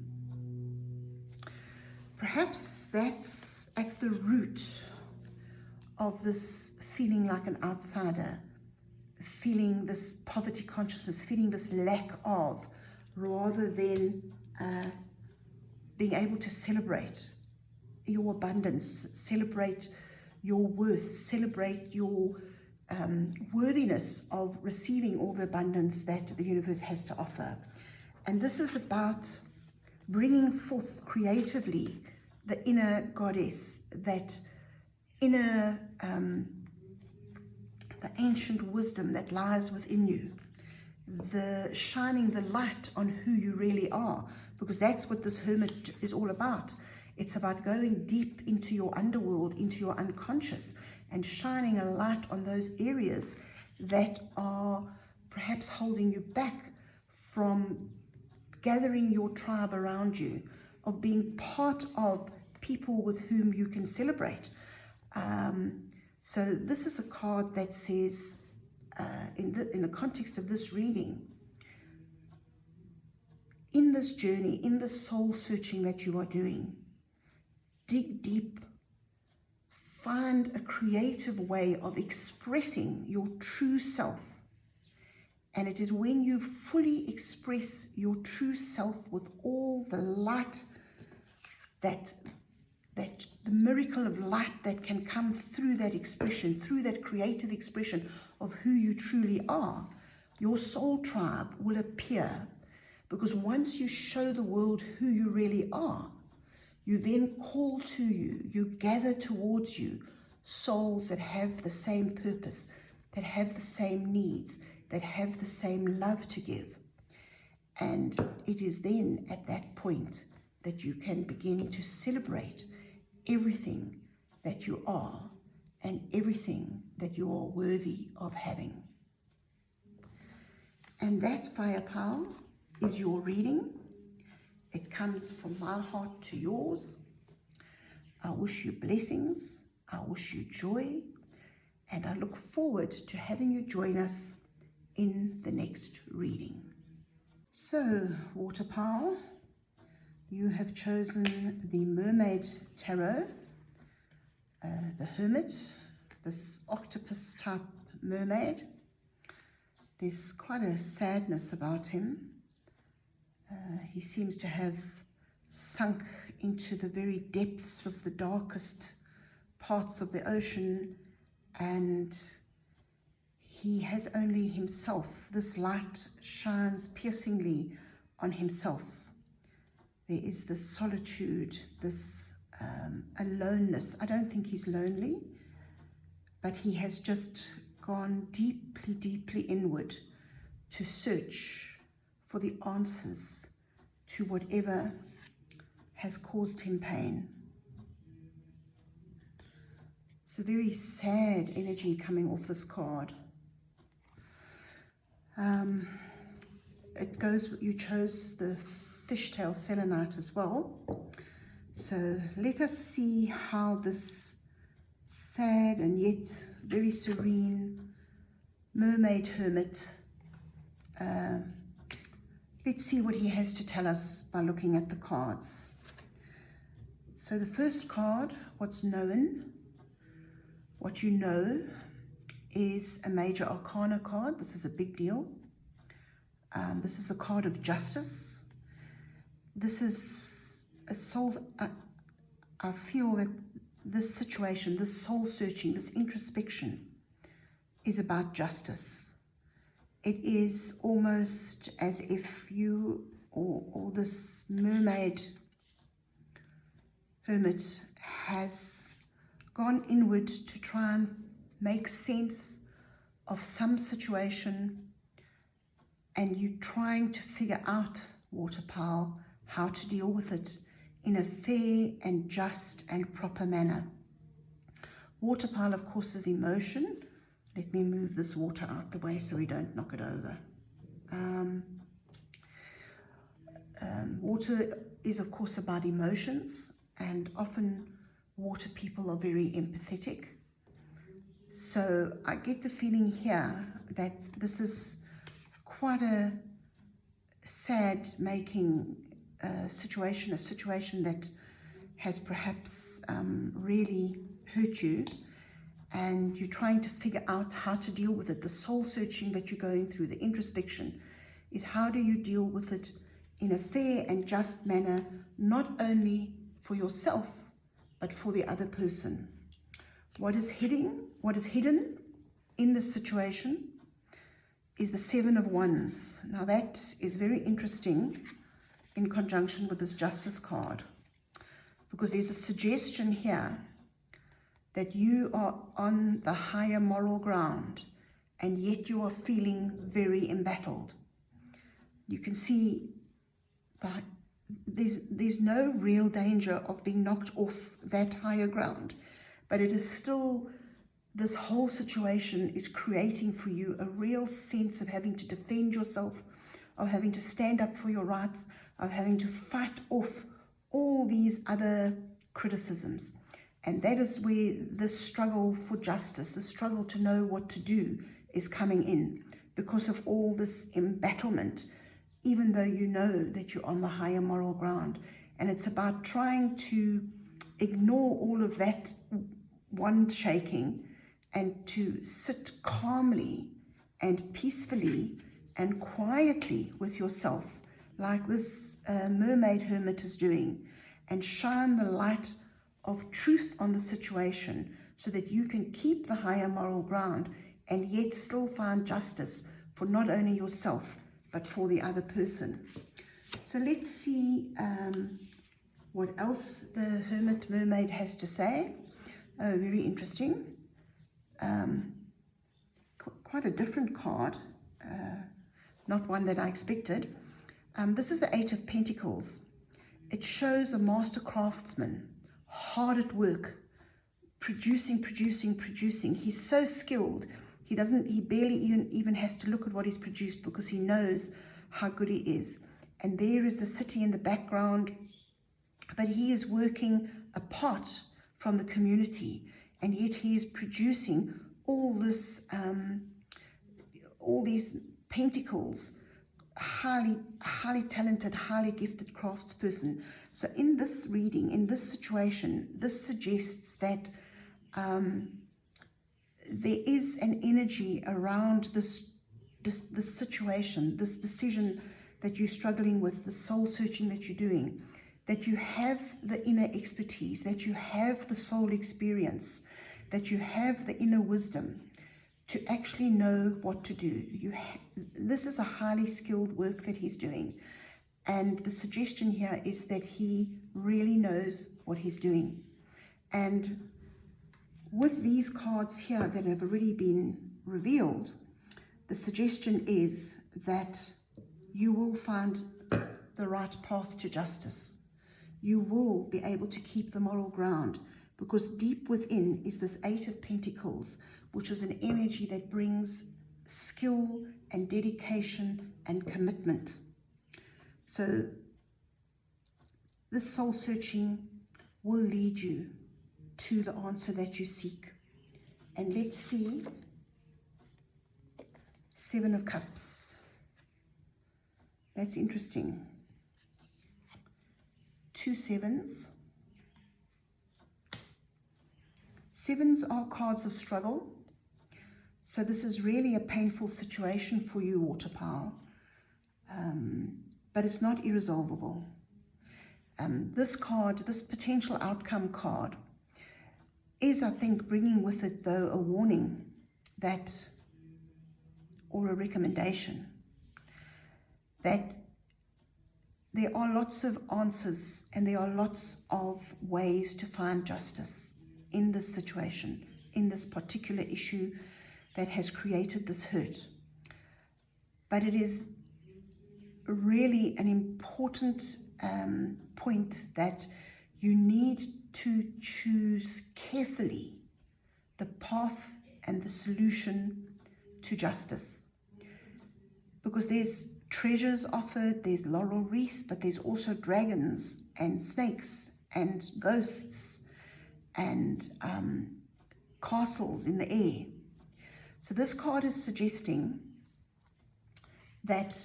Perhaps that's at the root of this feeling like an outsider, feeling this poverty consciousness, feeling this lack of, rather than being able to celebrate your abundance, celebrate your worth, celebrate your worthiness of receiving all the abundance that the universe has to offer. And this is about bringing forth creatively the inner goddess, that inner, the ancient wisdom that lies within you, the shining the light on who you really are, because that's what this hermit is all about. It's about going deep into your underworld, into your unconscious, and shining a light on those areas that are perhaps holding you back from gathering your tribe around you, of being part of people with whom you can celebrate. So this is a card that says, in the context of this reading, in this journey, in the soul searching that you are doing, dig deep, find a creative way of expressing your true self. And it is when you fully express your true self with all the light, that the miracle of light that can come through that expression, through that creative expression of who you truly are, your soul tribe will appear. Because once you show the world who you really are, you then call to you, you gather towards you souls that have the same purpose, that have the same needs, that have the same love to give. And it is then at that point that you can begin to celebrate everything that you are and everything that you are worthy of having. And that firepower is your reading. It comes from my heart to yours. I wish you blessings. I wish you joy. And I look forward to having you join us in the next reading. So, water power, you have chosen the Mermaid Tarot, the Hermit, this octopus type mermaid. There's quite a sadness about him. He seems to have sunk into the very depths of the darkest parts of the ocean, and he has only himself. This light shines piercingly on himself. There is this solitude, this aloneness. I don't think he's lonely, but he has just gone deeply, deeply inward to search for the answers to whatever has caused him pain. It's a very sad energy coming off this card. You chose the fishtail selenite as well. So let us see how this sad and yet very serene mermaid hermit, let's see what he has to tell us by looking at the cards. So the first card, what's known, what you know, is a major arcana card. This is a big deal. This is the card of justice. This is a soul. I feel that this situation, this soul searching, this introspection is about justice. It is almost as if you or this mermaid hermit has gone inward to try and make sense of some situation, and you're trying to figure out, water power, how to deal with it in a fair and just and proper manner. Water power, of course, is emotion. Let me move this water out the way so we don't knock it over. Water is, of course, about emotions, and often water people are very empathetic. So I get the feeling here that this is quite a sad-making situation, a situation that has perhaps really hurt you, and you're trying to figure out how to deal with it. The soul searching that you're going through, the introspection, is how do you deal with it in a fair and just manner, not only for yourself, but for the other person. What is hidden in this situation is the Seven of Wands. Now that is very interesting in conjunction with this Justice card, because there's a suggestion here that you are on the higher moral ground, and yet you are feeling very embattled. You can see that there's no real danger of being knocked off that higher ground, but it is still, this whole situation is creating for you a real sense of having to defend yourself, of having to stand up for your rights, of having to fight off all these other criticisms. And that is where the struggle for justice, the struggle to know what to do, is coming in, because of all this embattlement, even though you know that you're on the higher moral ground. And it's about trying to ignore all of that wand shaking and to sit calmly and peacefully and quietly with yourself, like this mermaid hermit is doing, and shine the light of truth on the situation so that you can keep the higher moral ground and yet still find justice for not only yourself, but for the other person. So let's see what else the Hermit Mermaid has to say. Oh, very interesting. Quite a different card, not one that I expected. This is the Eight of Pentacles. It shows a master craftsman, hard at work, producing. He's so skilled. He barely even has to look at what he's produced because he knows how good he is. And there is the city in the background, but he is working apart from the community, and yet he is producing all this, all these pentacles. Highly talented, highly gifted craftsperson. So in this reading, in this situation, this suggests that there is an energy around this situation, this decision that you're struggling with, the soul searching that you're doing, that you have the inner expertise, that you have the soul experience, that you have the inner wisdom to actually know what to do. This is a highly skilled work that he's doing. And the suggestion here is that he really knows what he's doing. And with these cards here that have already been revealed, the suggestion is that you will find the right path to justice. You will be able to keep the moral ground, because deep within is this Eight of Pentacles, which is an energy that brings skill and dedication and commitment. So this soul searching will lead you to the answer that you seek. And let's see, Seven of Cups. That's interesting. 2 sevens. Sevens are cards of struggle. So this is really a painful situation for you, water power. But it's not irresolvable. This card, this potential outcome card, is, I think, bringing with it, though, a warning that, or a recommendation, that there are lots of answers and there are lots of ways to find justice in this situation, in this particular issue that has created this hurt. But it is really an important point that you need to choose carefully the path and the solution to justice. Because there's treasures offered, there's laurel wreaths, but there's also dragons and snakes and ghosts and castles in the air. So this card is suggesting that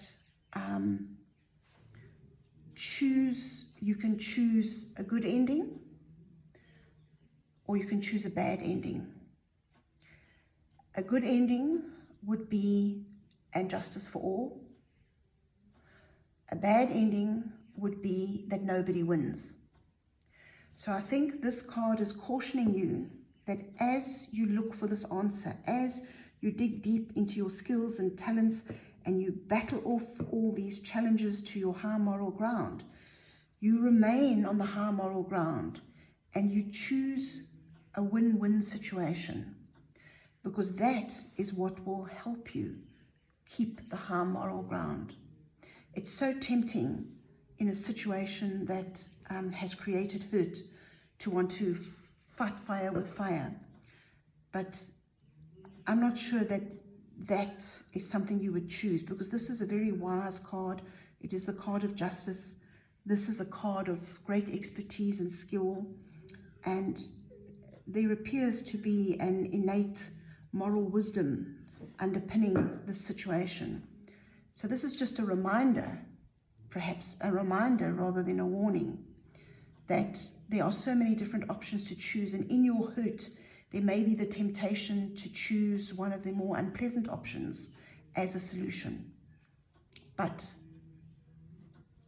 you can choose a good ending, or you can choose a bad ending. A good ending would be and justice for all. A bad ending would be that nobody wins. So I think this card is cautioning you that as you look for this answer, as you dig deep into your skills and talents and you battle off all these challenges to your high moral ground, you remain on the high moral ground and you choose a win-win situation, because that is what will help you keep the high moral ground. It's so tempting in a situation that has created hurt to want to fight fire with fire. But I'm not sure that that is something you would choose, because this is a very wise card. It is the card of justice. This is a card of great expertise and skill. And there appears to be an innate moral wisdom underpinning this situation. So this is just a reminder, perhaps a reminder rather than a warning, that there are so many different options to choose, and in your hurt, there may be the temptation to choose one of the more unpleasant options as a solution. But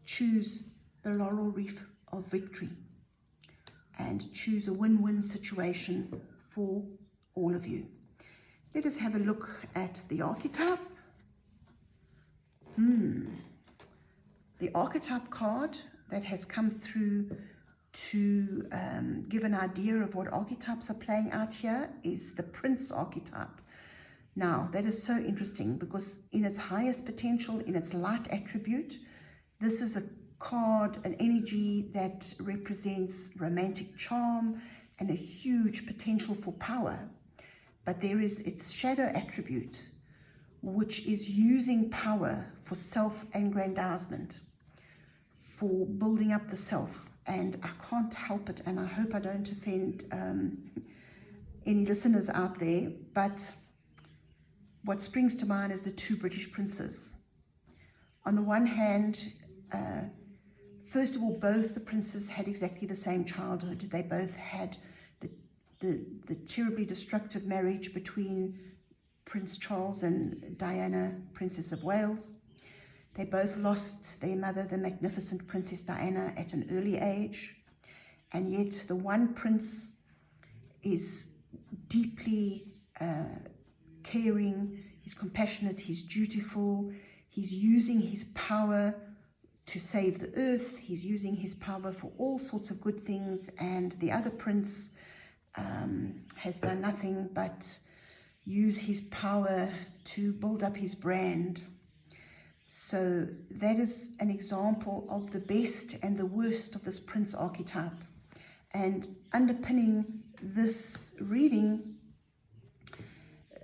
choose the laurel wreath of victory and choose a win-win situation for all of you. Let us have a look at the archetype. The archetype card that has come through to give an idea of what archetypes are playing out here is the Prince archetype. Now, that is so interesting because in its highest potential, in its light attribute, this is a card, an energy that represents romantic charm and a huge potential for power. But there is its shadow attribute, which is using power for self-aggrandizement, for building up the self. And I can't help it, and I hope I don't offend any listeners out there, but what springs to mind is the two British princes. On the one hand, first of all, both the princes had exactly the same childhood. They both had the terribly destructive marriage between Prince Charles and Diana, Princess of Wales. They both lost their mother, the magnificent Princess Diana, at an early age. And yet the one prince is deeply caring, he's compassionate, he's dutiful, he's using his power to save the earth, he's using his power for all sorts of good things, and the other prince has done nothing but use his power to build up his brand. So that is an example of the best and the worst of this Prince archetype. And underpinning this reading,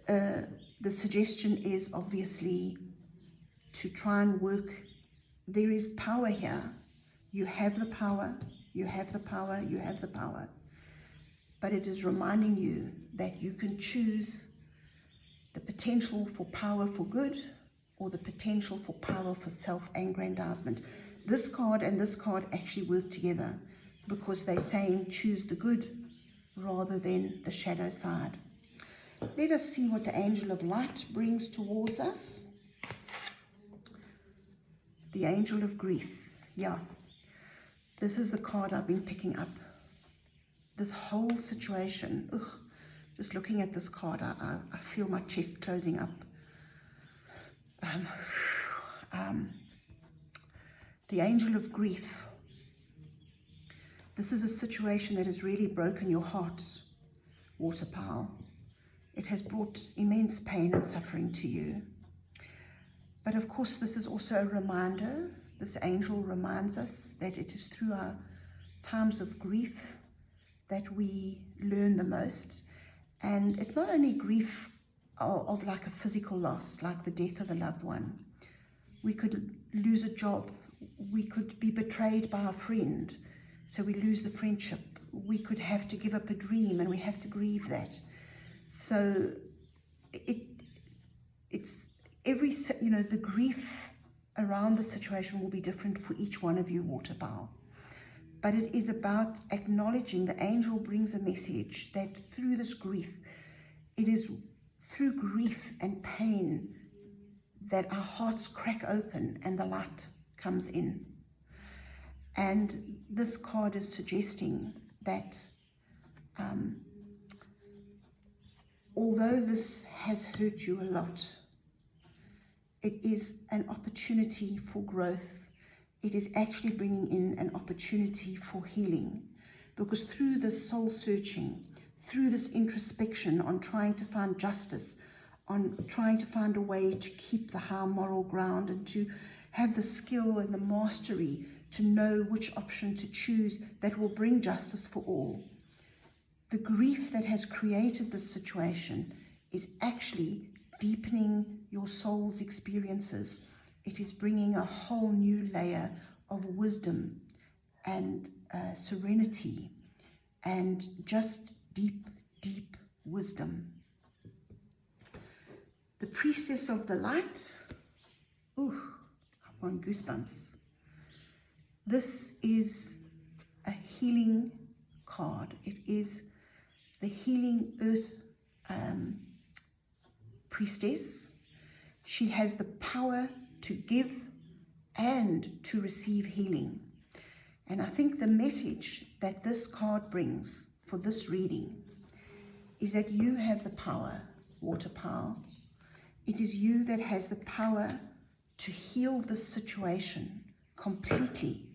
the suggestion is obviously to try and work. There is power here. You have the power, you have the power, you have the power. But it is reminding you that you can choose the potential for power for good or the potential for power for self-aggrandizement. This card and this card actually work together because they're saying choose the good rather than the shadow side. Let us see what the Angel of Light brings towards us. The Angel of Grief. Yeah, this is the card I've been picking up. This whole situation, just looking at this card, I feel my chest closing up. The Angel of Grief. This is a situation that has really broken your heart, water pile. It has brought immense pain and suffering to you. But of course, this is also a reminder. This angel reminds us that it is through our times of grief that we learn the most. And it's not only grief of like a physical loss, like the death of a loved one. We could lose a job. We could be betrayed by a friend, so we lose the friendship. We could have to give up a dream, and we have to grieve that. So it's every, the grief around the situation will be different for each one of you, water bow. But it is about acknowledging. The angel brings a message that through this grief, it is through grief and pain that our hearts crack open and the light comes in. And this card is suggesting that although this has hurt you a lot, it is an opportunity for growth. It is actually bringing in an opportunity for healing, because through this soul searching, through this introspection on trying to find justice, on trying to find a way to keep the high moral ground and to have the skill and the mastery to know which option to choose that will bring justice for all. The grief that has created this situation is actually deepening your soul's experiences. It is bringing a whole new layer of wisdom and serenity and just deep, deep wisdom. The Priestess of the Light. I've got goosebumps. This is a healing card. It is the healing earth priestess. She has the power to give and to receive healing. And I think the message that this card brings for this reading is that you have the power, water power. It is you that has the power to heal this situation completely,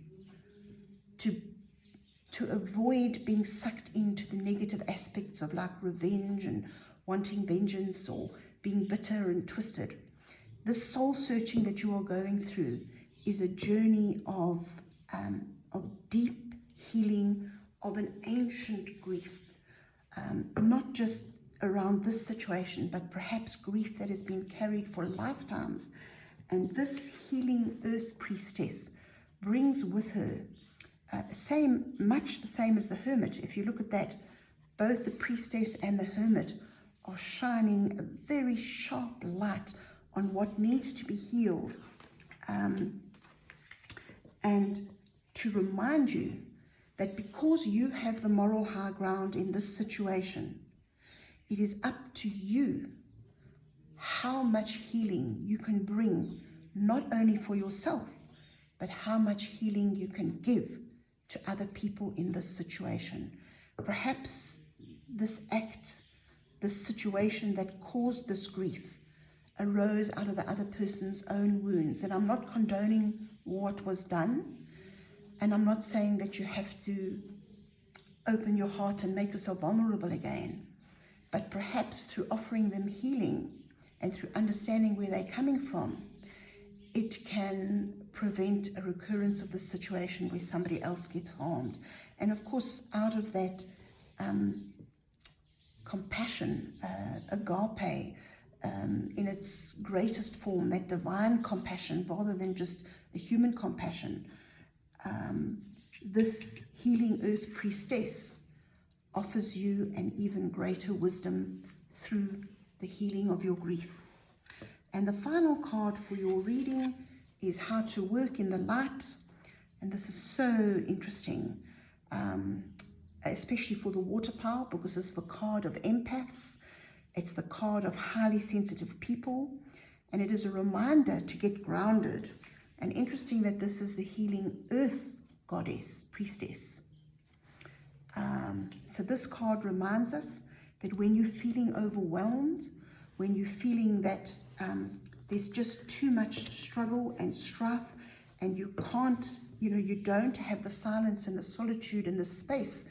to avoid being sucked into the negative aspects of like revenge and wanting vengeance or being bitter and twisted. This soul searching that you are going through is a journey of deep healing of an ancient grief, not just around this situation, but perhaps grief that has been carried for lifetimes. And this healing earth priestess brings with her much the same as the hermit. If you look at that, both the priestess and the hermit are shining a very sharp light on what needs to be healed, and to remind you that because you have the moral high ground in this situation, it is up to you how much healing you can bring, not only for yourself, but how much healing you can give to other people in this situation. Perhaps this situation that caused this grief arose out of the other person's own wounds. And I'm not condoning what was done, and I'm not saying that you have to open your heart and make yourself vulnerable again, but perhaps through offering them healing and through understanding where they're coming from, it can prevent a recurrence of the situation where somebody else gets harmed. And of course, out of that compassion, agape, in its greatest form, that divine compassion rather than just a human compassion, this healing earth priestess offers you an even greater wisdom through the healing of your grief. And the final card for your reading is how to work in the light. And this is so interesting, especially for the water power, because it's the card of empaths. It's the card of highly sensitive people. And it is a reminder to get grounded. And interesting that this is the healing earth goddess, priestess. So this card reminds us that when you're feeling overwhelmed, when you're feeling that there's just too much struggle and strife, and you can't, you don't have the silence and the solitude and the space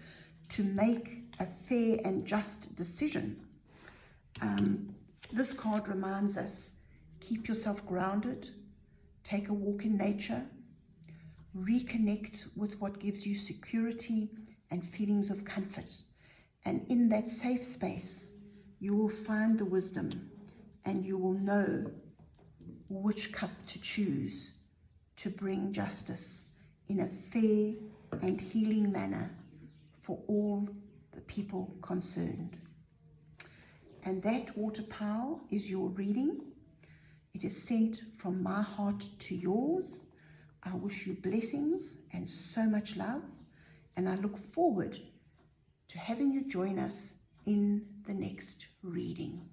to make a fair and just decision. This card reminds us, keep yourself grounded, take a walk in nature, reconnect with what gives you security and feelings of comfort. And in that safe space, you will find the wisdom and you will know which cup to choose to bring justice in a fair and healing manner for all the people concerned. And that water power is your reading. It is sent from my heart to yours. I wish you blessings and so much love, and I look forward to having you join us in the next reading.